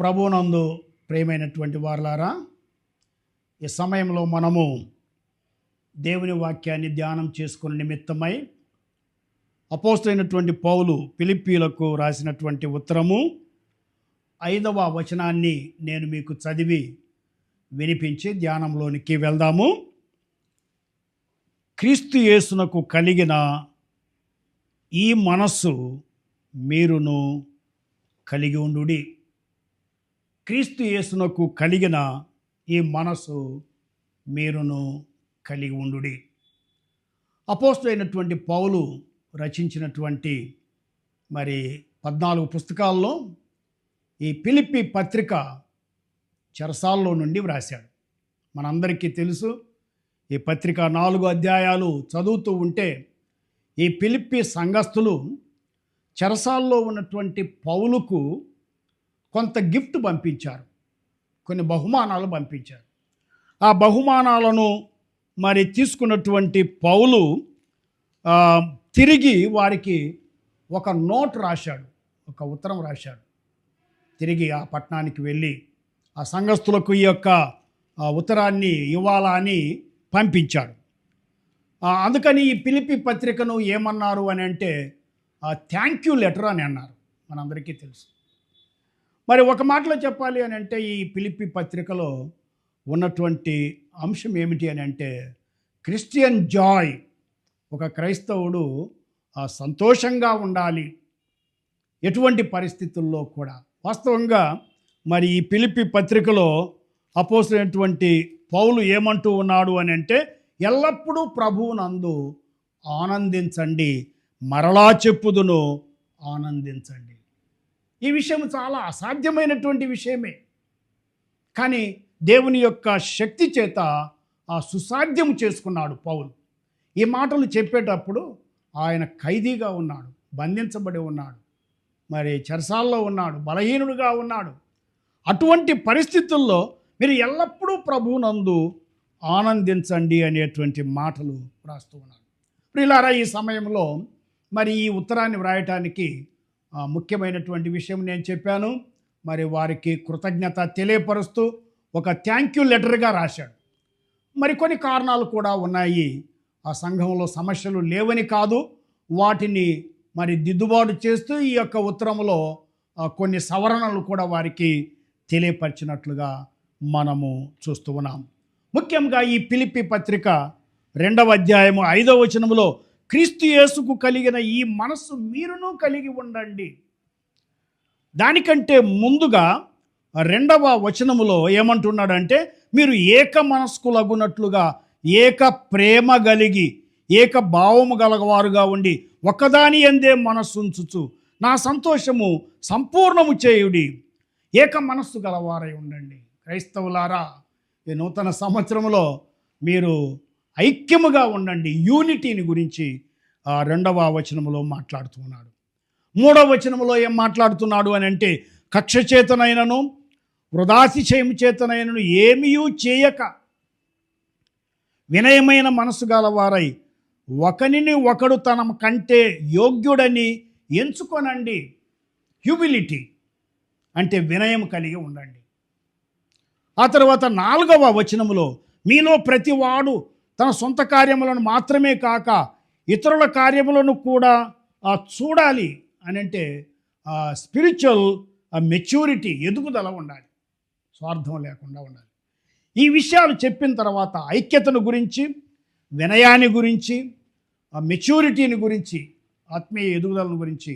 ప్రభువునందు ప్రియమైనటువంటి వారలారా, ఈ సమయంలో మనము దేవుని వాక్యాన్ని ధ్యానం చేసుకునే నిమిత్తమై అపోస్తలుడైనటువంటి పౌలు ఫిలిప్పీలకు రాసినటువంటి ఉత్తరము 5వ వచనాన్ని నేను మీకు చదివి వినిపించి ధ్యానంలోనికి వెళ్దాము. క్రీస్తు యేసునకు కలిగిన ఈ మనస్సు మీరును కలిగి ఉండుడి. క్రీస్తు యేసునకు కలిగిన ఈ మనసు మీరును కలిగి ఉండుడి. అపోస్తలుడైనటువంటి పౌలు రచించినటువంటి 14 పుస్తకాల్లో ఈ ఫిలిప్పీ పత్రిక చెరసాల్లో నుండి వ్రాశాడు. మనందరికీ తెలుసు, ఈ పత్రిక 4 అధ్యాయాలు చదువుతూ ఉంటే ఈ ఫిలిప్పీ సంఘస్థులు చెరసాల్లో ఉన్నటువంటి పౌలుకు కొంత గిఫ్ట్ పంపించారు, కొన్ని బహుమానాలు పంపించారు. ఆ బహుమానాలను తీసుకున్నటువంటి పౌలు తిరిగి వారికి ఒక నోట్ రాశాడు, ఒక ఉత్తరం రాశాడు. తిరిగి ఆ పట్టణానికి వెళ్ళి ఆ సంఘస్థులకు ఈ యొక్క ఉత్తరాన్ని ఇవ్వాలా అని పంపించాడు. అందుకని ఈ ఫిలిప్పీ పత్రికను ఏమన్నారు అని అంటే థ్యాంక్ యూ లెటర్ అని అన్నారు. మనందరికీ తెలుసు. ఒక మాటలో చెప్పాలి అని అంటే ఈ ఫిలిప్పీ పత్రికలో ఉన్నటువంటి అంశం ఏమిటి అని అంటే క్రిస్టియన్ జాయ్. ఒక క్రైస్తవుడు సంతోషంగా ఉండాలి ఎటువంటి పరిస్థితుల్లో కూడా. వాస్తవంగా ఈ ఫిలిప్పీ పత్రికలో అపోస్తలుడైనటువంటి పౌలు ఏమంటూ ఉన్నాడు అని అంటే ఎల్లప్పుడూ ప్రభువునందు ఆనందించండి, మరలా చెప్పుదును ఆనందించండి. ఈ విషయం చాలా అసాధ్యమైనటువంటి విషయమే, కానీ దేవుని యొక్క శక్తి చేత సుసాధ్యం చేసుకున్నాడు పౌలు. ఈ మాటలు చెప్పేటప్పుడు ఆయన ఖైదీగా ఉన్నాడు, బంధించబడి ఉన్నాడు, చెరసాల్లో ఉన్నాడు, బలహీనుడుగా ఉన్నాడు. అటువంటి పరిస్థితుల్లో మీరు ఎల్లప్పుడూ ప్రభువునందు ఆనందించండి అనేటువంటి మాటలు రాస్తూ ఉన్నాడు. ప్రియులారా, ఈ సమయంలో ఈ ఉత్తరాన్ని వ్రాయటానికి ముఖ్యమైనటువంటి విషయం నేను చెప్పాను. వారికి కృతజ్ఞత తెలియపరుస్తూ ఒక థ్యాంక్ యూ లెటర్గా రాశాడు. కొన్ని కారణాలు కూడా ఉన్నాయి. ఆ సంఘంలో సమస్యలు లేవని కాదు, వాటిని దిద్దుబాటు చేస్తూ ఈ యొక్క ఉత్తరంలో కొన్ని సవరణలు కూడా వారికి తెలియపరిచినట్లుగా మనము చూస్తూ ఉన్నాం. ముఖ్యంగా ఈ ఫిలిప్పీ పత్రిక 2వ అధ్యాయము 5వ వచనములో క్రీస్తు యేసుకు కలిగిన ఈ మనస్సు మీరును కలిగి ఉండండి. దానికంటే ముందుగా 2వ వచనములో ఏమంటున్నాడంటే మీరు ఏక మనస్కులగునట్లుగా ఏక ప్రేమ కలిగి ఏక భావము గలవారుగా ఉండి ఒకదాని యందే మనస్సుంచుచు నా సంతోషము సంపూర్ణము చేయుడి. ఏక మనస్సు గలవారై ఉండండి. క్రైస్తవులారా, ఈ నూతన సంవత్సరంలో మీరు ఐక్యముగా ఉండండి. యూనిటీని గురించి 2వ వచనములో మాట్లాడుతున్నాడు. 3వ వచనములో ఏం మాట్లాడుతున్నాడు అని అంటే కక్ష చేతనైనను వృధాతిశయము చేతనైనను ఏమీయూ చేయక వినయమైన మనసు గలవారై ఒకనిని ఒకడు తన కంటే యోగ్యుడని ఎంచుకొనండి. హ్యూమిలిటీ అంటే వినయం కలిగి ఉండండి. ఆ తర్వాత 4వ వచనములో మీలో ప్రతివాడు తన సొంత కార్యములను మాత్రమే కాక ఇతరుల కార్యములను కూడా చూడాలి అని అంటే స్పిరిచువల్ మెచ్యూరిటీ, ఎదుగుదల ఉండాలి, స్వార్థం లేకుండా ఉండాలి. ఈ విషయాలు చెప్పిన తర్వాత ఐక్యతను గురించి, వినయాన్ని గురించి, మెచ్యూరిటీని గురించి, ఆత్మీయ ఎదుగుదలను గురించి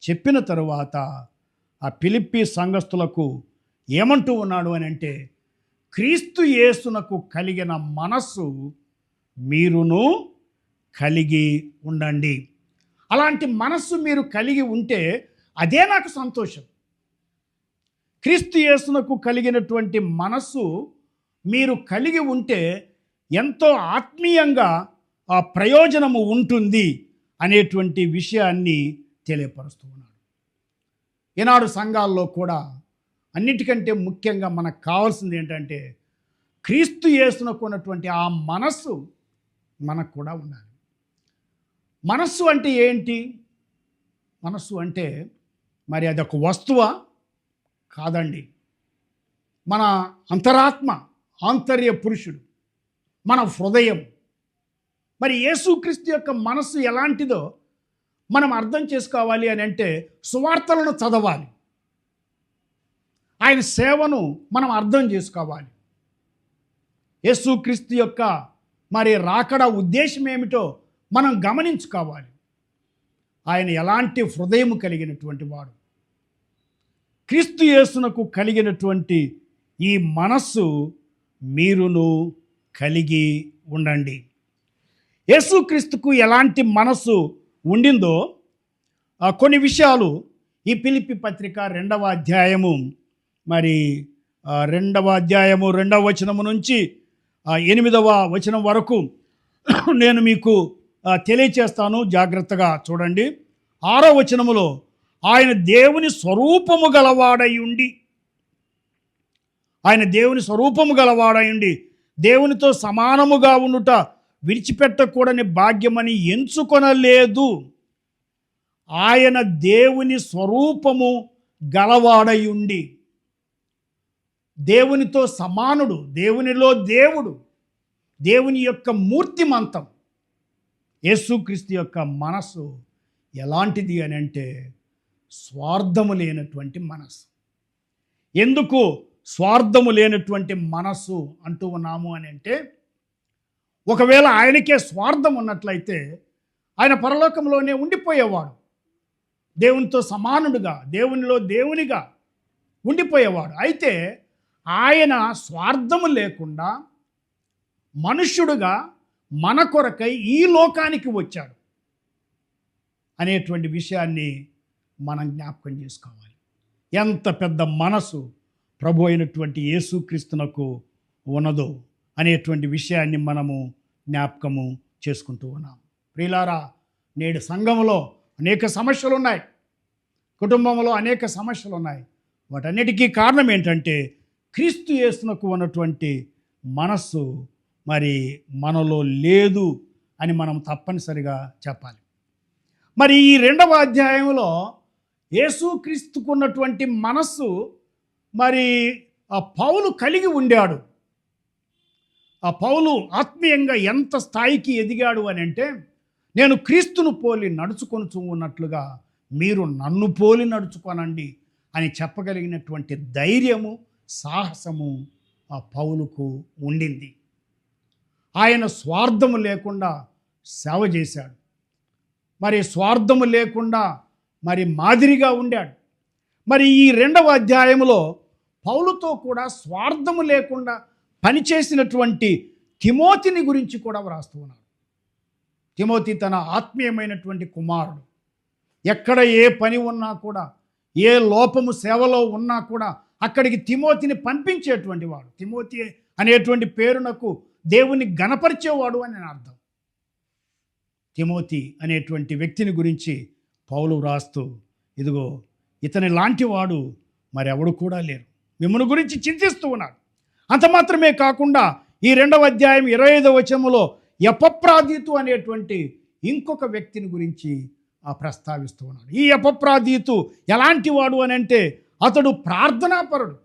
చెప్పిన తరువాత ఆ ఫిలిప్పీ సంఘస్థులకు ఏమంటూ ఉన్నాడు అని అంటే క్రీస్తు యేసునకు కలిగిన మనస్సు మీరును కలిగి ఉండండి. అలాంటి మనస్సు మీరు కలిగి ఉంటే అదే నాకు సంతోషం. క్రీస్తు యేసునకు కలిగినటువంటి మనస్సు మీరు కలిగి ఉంటే ఎంతో ఆత్మీయంగా ఆ ప్రయోజనము ఉంటుంది అనేటువంటి విషయాన్ని తెలియపరుస్తూ ఉన్నాడు. ఈనాడు సంఘాల్లో కూడా అన్నిటికంటే ముఖ్యంగా మనకు కావాల్సింది ఏంటంటే క్రీస్తు యేసునకు ఉన్నటువంటి ఆ మనస్సు మనకు కూడా ఉండాలి. మనస్సు అంటే ఏంటి? మనస్సు అంటే అదొక వస్తువా? కాదండి. మన అంతరాత్మ, ఆంతర్య పురుషుడు, మన హృదయం. మరి యేసుక్రీస్తు యొక్క మనస్సు ఎలాంటిదో మనం అర్థం చేసుకోవాలి అని అంటే సువార్తలను చదవాలి. ఆయన సేవను మనం అర్థం చేసుకోవాలి. యేసుక్రీస్తు యొక్క మరి రాకడ ఉద్దేశం ఏమిటో మనం గమనించుకోవాలి. ఆయన ఎలాంటి హృదయం కలిగినటువంటి వాడు. క్రీస్తు యేసునకు కలిగినటువంటి ఈ మనస్సు మీరును కలిగి ఉండండి. యేసుక్రీస్తుకు ఎలాంటి మనస్సు ఉండిందో కొన్ని విషయాలు ఈ ఫిలిప్పీ పత్రిక 2వ అధ్యాయము మరి 2వ అధ్యాయము 2వ వచనము నుంచి 8వ వచనం వరకు నేను మీకు తెలియచేస్తాను. జాగ్రత్తగా చూడండి. 6వ వచనములో ఆయన దేవుని స్వరూపము గలవాడయుండి, ఆయన దేవుని స్వరూపము గలవాడయుండి దేవునితో సమానముగా ఉండుట విడిచిపెట్టకూడని భాగ్యమని ఎంచుకొనలేదు. ఆయన దేవుని స్వరూపము గలవాడయుండి, దేవునితో సమానుడు, దేవునిలో దేవుడు, దేవుని యొక్క మూర్తిమంతం. యేసుక్రీస్తు యొక్క మనస్సు ఎలాంటిది అని అంటే స్వార్థము లేనటువంటి మనస్సు. ఎందుకు స్వార్థము లేనటువంటి మనస్సు అంటూ ఉన్నాము అని అంటే, ఒకవేళ ఆయనకే స్వార్థం ఉన్నట్లయితే ఆయన పరలోకంలోనే ఉండిపోయేవాడు. దేవునితో సమానుడుగా, దేవునిలో దేవునిగా ఉండిపోయేవాడు. అయితే ఆయన స్వార్థము లేకుండా మనుష్యుడుగా మన కొరకై ఈ లోకానికి వచ్చాడు అనేటువంటి విషయాన్ని మనం జ్ఞాపకం చేసుకోవాలి. ఎంత పెద్ద మనసు ప్రభు అయినటువంటి యేసుక్రీస్తునకు ఉన్నదో అనేటువంటి విషయాన్ని మనము జ్ఞాపకము చేసుకుంటూ ఉన్నాం. ప్రియులారా, నేడు సంఘంలో అనేక సమస్యలు ఉన్నాయి, కుటుంబంలో అనేక సమస్యలు ఉన్నాయి. వాటన్నిటికీ కారణం ఏంటంటే క్రీస్తు యేసునకు ఉన్నటువంటి మనస్సు మరి మనలో లేదు అని మనం తప్పనిసరిగా చెప్పాలి. మరి ఈ 2వ అధ్యాయంలో యేసుక్రీస్తుకు ఉన్నటువంటి మనస్సు మరి పౌలు కలిగి ఉండాడు. ఆ పౌలు ఆత్మీయంగా ఎంత స్థాయికి ఎదిగాడు అని అంటే, నేను క్రీస్తును పోలి నడుచుకొనుచు ఉన్నట్లుగా మీరు నన్ను పోలి నడుచుకోనండి అని చెప్పగలిగినటువంటి ధైర్యము, సాహసము ఆ పౌలుకు ఉండింది. ఆయన స్వార్థము లేకుండా సేవ చేశాడు. మరి స్వార్థము లేకుండా మరి మాదిరిగా ఉండాడు. మరి ఈ 2వ అధ్యాయంలో పౌలుతో కూడా స్వార్థము లేకుండా పనిచేసినటువంటి తిమోతిని గురించి కూడా వ్రాస్తూ ఉన్నాడు. తిమోతి తన ఆత్మీయమైనటువంటి కుమారుడు. ఎక్కడ ఏ పని ఉన్నా కూడా, ఏ లోపము సేవలో ఉన్నా కూడా అక్కడికి తిమోతిని పంపించేటువంటి వాడు. తిమోతి అనేటువంటి పేరునకు దేవుని గణపరిచేవాడు అని అర్థం. తిమోతి అనేటువంటి వ్యక్తిని గురించి పౌలు వ్రాస్తూ, ఇదిగో ఇతని లాంటి వాడు మరెవడు కూడా లేరు, మిమ్మల్ని గురించి చింతిస్తూ ఉన్నాడు. అంత మాత్రమే కాకుండా ఈ 2వ అధ్యాయం 25వ వచనములో ఎపఫ్రాదీతు అనేటువంటి ఇంకొక వ్యక్తిని గురించి ప్రస్తావిస్తూ ఉన్నాడు. ఈ ఎపఫ్రాదీతు ఎలాంటి వాడు అని అంటే, అతడు ప్రార్థనాపరుడు,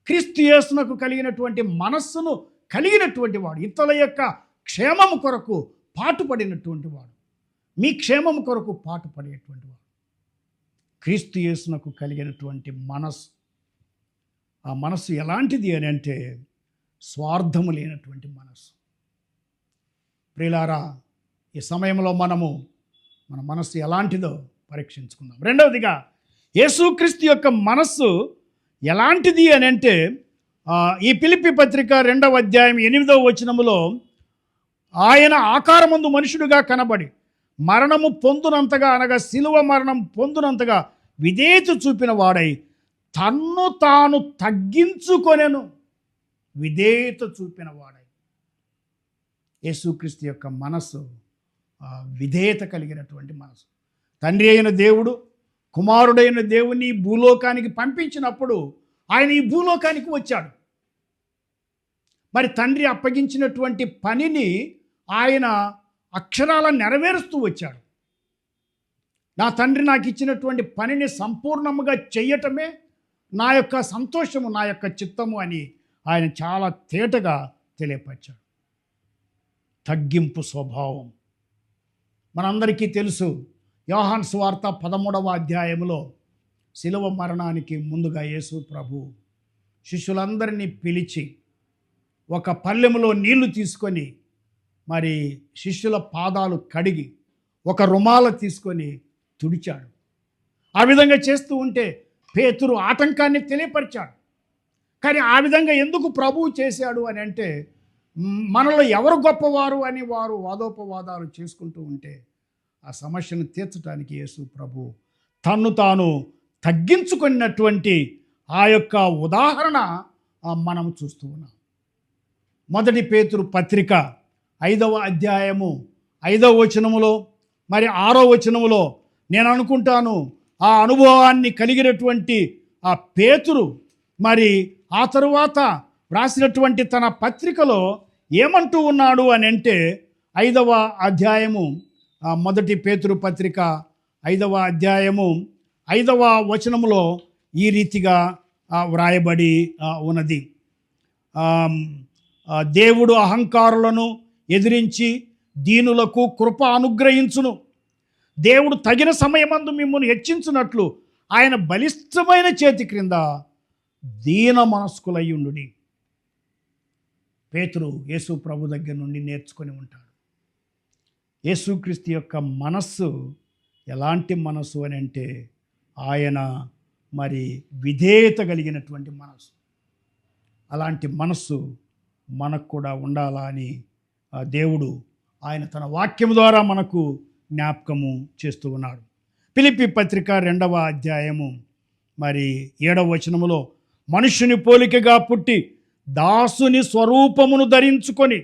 క్రీస్తు యేసునకు కలిగినటువంటి మనస్సును కలిగినటువంటి వాడు, ఇతరుల యొక్క క్షేమము కొరకు పాటుపడినటువంటి వాడు, మీ క్షేమము కొరకు పాటుపడేటువంటి వాడు. క్రీస్తు యేసునకు కలిగినటువంటి మనస్సు, ఆ మనస్సు ఎలాంటిది అని అంటే స్వార్థము లేనటువంటి మనస్సు. ప్రియులారా, ఈ సమయంలో మన మనస్సు ఎలాంటిదో పరీక్షించుకుందాం. రెండవదిగా, యేసుక్రీస్తు యొక్క మనస్సు ఎలాంటిది అని అంటే, ఈ ఫిలిప్పీ పత్రిక 2వ అధ్యాయం 8వ వచనములో, ఆయన ఆకారమందు మనుషుడుగా కనబడి మరణము పొందునంతగా, అనగా శిలువ మరణం పొందునంతగా విధేయత చూపిన వాడై తన్ను తాను తగ్గించుకొనెను. విధేయత చూపిన వాడై. యేసుక్రీస్తు యొక్క మనస్సు విధేయత కలిగినటువంటి మనసు. తండ్రి అయిన దేవుడు కుమారుడైన దేవుని భూలోకానికి పంపించినప్పుడు ఆయన ఈ భూలోకానికి వచ్చాడు. మరి తండ్రి అప్పగించినటువంటి పనిని ఆయన అక్షరాల నెరవేరుస్తూ వచ్చాడు. నా తండ్రి నాకు ఇచ్చినటువంటి పనిని సంపూర్ణముగా చేయటమే నా యొక్క సంతోషము, నా యొక్క చిత్తము అని ఆయన చాలా తేటగా తెలియపరిచాడు. తగ్గింపు స్వభావం మనందరికీ తెలుసు. యోహాను సువార్త 13వ అధ్యాయంలో శిలువ మరణానికి ముందుగా యేసు ప్రభు శిష్యులందరినీ పిలిచి ఒక పళ్ళెములో నీళ్లు తీసుకొని మరి శిష్యుల పాదాలు కడిగి ఒక రుమాల తీసుకొని తుడిచాడు. ఆ విధంగా చేస్తూ ఉంటే పేతురు ఆటంకాన్ని తెలియపరిచాడు. కానీ ఆ విధంగా ఎందుకు ప్రభువు చేశాడు అని అంటే, మనలో ఎవరు గొప్పవారు అని వారు వాదోపవాదాలు చేసుకుంటూ ఉంటే ఆ సమస్యను తీర్చడానికి యేసు ప్రభు తన్ను తాను తగ్గించుకున్నటువంటి ఆ యొక్క ఉదాహరణ మనం చూస్తూ ఉన్నాం. 1 పేతురు పత్రిక 5వ అధ్యాయము 5వ వచనములో మరి 6వ వచనములో నేను అనుకుంటాను ఆ అనుభవాన్ని కలిగినటువంటి ఆ పేతురు మరి ఆ తరువాత వ్రాసినటువంటి తన పత్రికలో ఏమంటూ ఉన్నాడు అని అంటే 5వ అధ్యాయము 1 పేతురు పత్రిక 5వ అధ్యాయము 5వ వచనములో ఈ రీతిగా వ్రాయబడి ఉన్నది. దేవుడు అహంకారులను ఎదిరించి దీనులకు కృప అనుగ్రహించును. దేవుడు తగిన సమయమందు మిమ్మల్ని హెచ్చించున్నట్లు ఆయన బలిష్టమైన చేతి క్రింద దీన మనస్కులయ్యుండుడి. పేతురు యేసు ప్రభు దగ్గర నుండి నేర్చుకొని ఉంటాడు. యేసుక్రీస్తు యొక్క మనస్సు ఎలాంటి మనస్సు అని అంటే, ఆయన మరి విధేయత కలిగినటువంటి మనస్సు. అలాంటి మనస్సు మనకు కూడా ఉండాలా అని దేవుడు ఆయన తన వాక్యం ద్వారా మనకు జ్ఞాపకము చేస్తూ ఉన్నాడు. ఫిలిప్పీ పత్రిక 2వ అధ్యాయము మరి 7వ వచనములో మనుష్యుని పోలికగా పుట్టి దాసుని స్వరూపమును ధరించుకొని,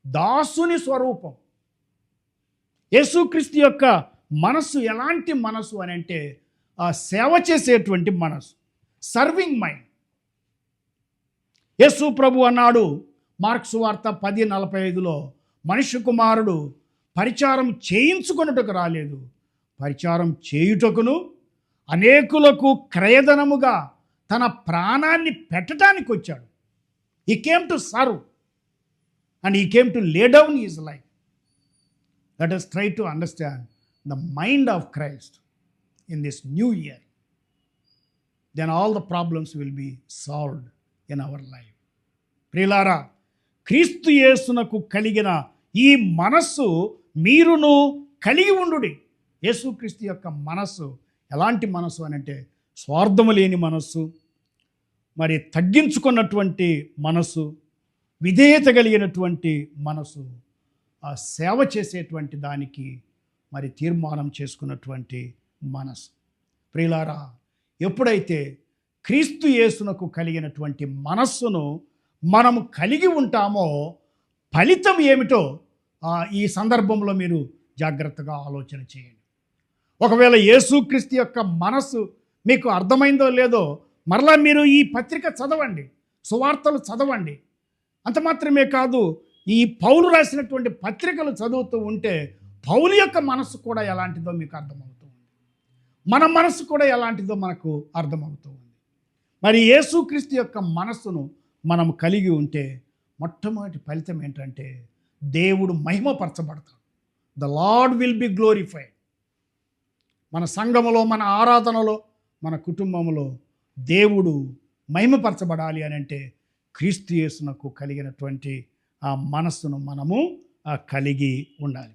దాసుని స్వరూపం. యేసుక్రీస్తు యొక్క మనస్సు ఎలాంటి మనస్సు అని అంటే, సేవ చేసేటువంటి మనస్సు, సర్వింగ్ మైండ్. యేసు ప్రభు అన్నాడు మార్కు సువార్త 10:45లో, మనుష్య కుమారుడు పరిచారం చేయించుకొనుటకు రాలేదు, పరిచారం చేయుటకును అనేకులకు క్రయధనముగా తన ప్రాణాన్ని పెట్టడానికి వచ్చాడు. He came to serve and he came to lay down his life. Let us try to understand the mind of Christ in this new year. Then all the problems will be solved in our life. ప్రియులారా, క్రీస్తు యేసునకు కలిగిన ఈ మనస్సు మీరును కలిగి ఉండుడి. యేసుక్రీస్తు యొక్క మనస్సు ఎలాంటి మనస్సు అని అంటే, స్వార్థము లేని మనస్సు, మరి తగ్గించుకున్నటువంటి మనసు, విధేయత కలిగినటువంటి మనసు, ఆ సేవ చేసేటువంటి దానికి మరి తీర్మానం చేసుకున్నటువంటి మనసు. ప్రియులారా, ఎప్పుడైతే క్రీస్తు యేసునకు కలిగినటువంటి మనస్సును మనము కలిగి ఉంటామో ఫలితం ఏమిటో ఈ సందర్భంలో మీరు జాగ్రత్తగా ఆలోచన చేయండి. ఒకవేళ యేసుక్రీస్తు యొక్క మనస్సు మీకు అర్థమైందో లేదో మరలా మీరు ఈ పత్రిక చదవండి, సువార్తలు చదవండి. అంత మాత్రమే కాదు, ఈ పౌలు రాసినటువంటి పత్రికలు చదువుతూ ఉంటే పౌలు యొక్క మనస్సు కూడా ఎలాంటిదో మీకు అర్థమవుతూ ఉంది, మన మనస్సు కూడా ఎలాంటిదో మనకు అర్థమవుతూ ఉంది. మరి యేసుక్రీస్తు యొక్క మనస్సును మనం కలిగి ఉంటే మొట్టమొదటి ఫలితం ఏంటంటే, దేవుడు మహిమపరచబడతాడు. The Lord will be glorified. మన సంఘములో, మన ఆరాధనలో, మన కుటుంబంలో దేవుడు మహిమపరచబడాలి అని అంటే క్రీస్తు యేసునకు కలిగినటువంటి ఆ మనస్సును మనము కలిగి ఉండాలి.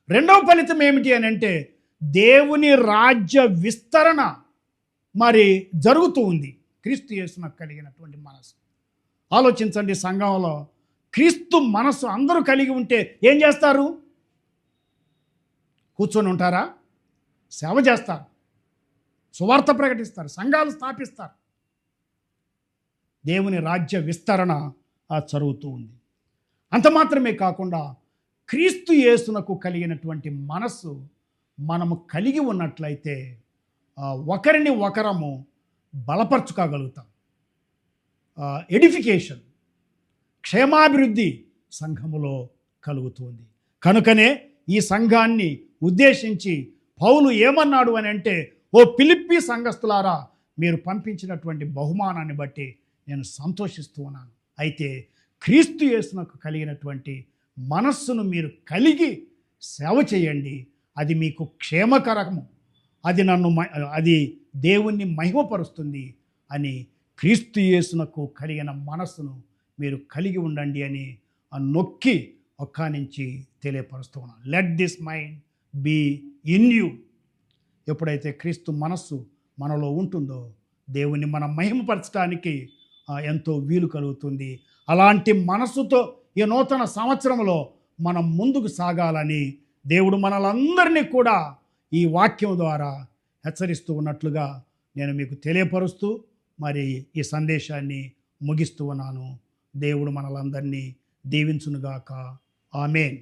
రెండవ ఫలితం ఏమిటి అని అంటే, దేవుని రాజ్య విస్తరణ మరి జరుగుతూ ఉంది క్రీస్తు యేసునకు కలిగినటువంటి మనస్సు. ఆలోచించండి, సంఘంలో క్రీస్తు మనస్సు అందరూ కలిగి ఉంటే ఏం చేస్తారు? కూర్చొని ఉంటారా? సేవ చేస్తారు, సువార్త ప్రకటిస్తారు, సంఘాలు స్థాపిస్తారు. దేవుని రాజ్య విస్తరణ జరుగుతూ ఉంది. అంత మాత్రమే కాకుండా క్రీస్తు యేసునకు కలిగినటువంటి మనస్సు మనము కలిగి ఉన్నట్లయితే ఒకరిని ఒకరము బలపరచుకోగలుగుతాం. ఎడిఫికేషన్, క్షేమాభివృద్ధి సంఘములో కలుగుతుంది. కనుకనే ఈ సంఘాన్ని ఉద్దేశించి పౌలు ఏమన్నాడు అని అంటే, ఓ ఫిలిప్పీ సంఘస్థులారా, మీరు పంపించినటువంటి బహుమానాన్ని బట్టి నేను సంతోషిస్తూ ఉన్నాను. అయితే క్రీస్తు యేసునకు కలిగినటువంటి మనస్సును మీరు కలిగి సేవ చేయండి. అది మీకు క్షేమకరము, అది దేవుణ్ణి మహిమపరుస్తుంది అని క్రీస్తు యేసునకు కలిగిన మనస్సును మీరు కలిగి ఉండండి అని నొక్కి ఒక్క నుంచి తెలియపరుస్తూ ఉన్నాను. Let this mind be in you. ఎప్పుడైతే క్రీస్తు మనస్సు మనలో ఉంటుందో దేవుని మనం మహిమపరచడానికి ఎంతో వీలు కలుగుతుంది. అలాంటి మనస్సుతో ఈ నూతన సంవత్సరంలో మనం ముందుకు సాగాలని దేవుడు మనలందరినీ కూడా ఈ వాక్యం ద్వారా హెచ్చరిస్తూ ఉన్నట్లుగా నేను మీకు తెలియపరుస్తూ మరి ఈ సందేశాన్ని ముగిస్తూ ఉన్నాను. దేవుడు మనలందరినీ దీవించునుగాక. ఆమేన్.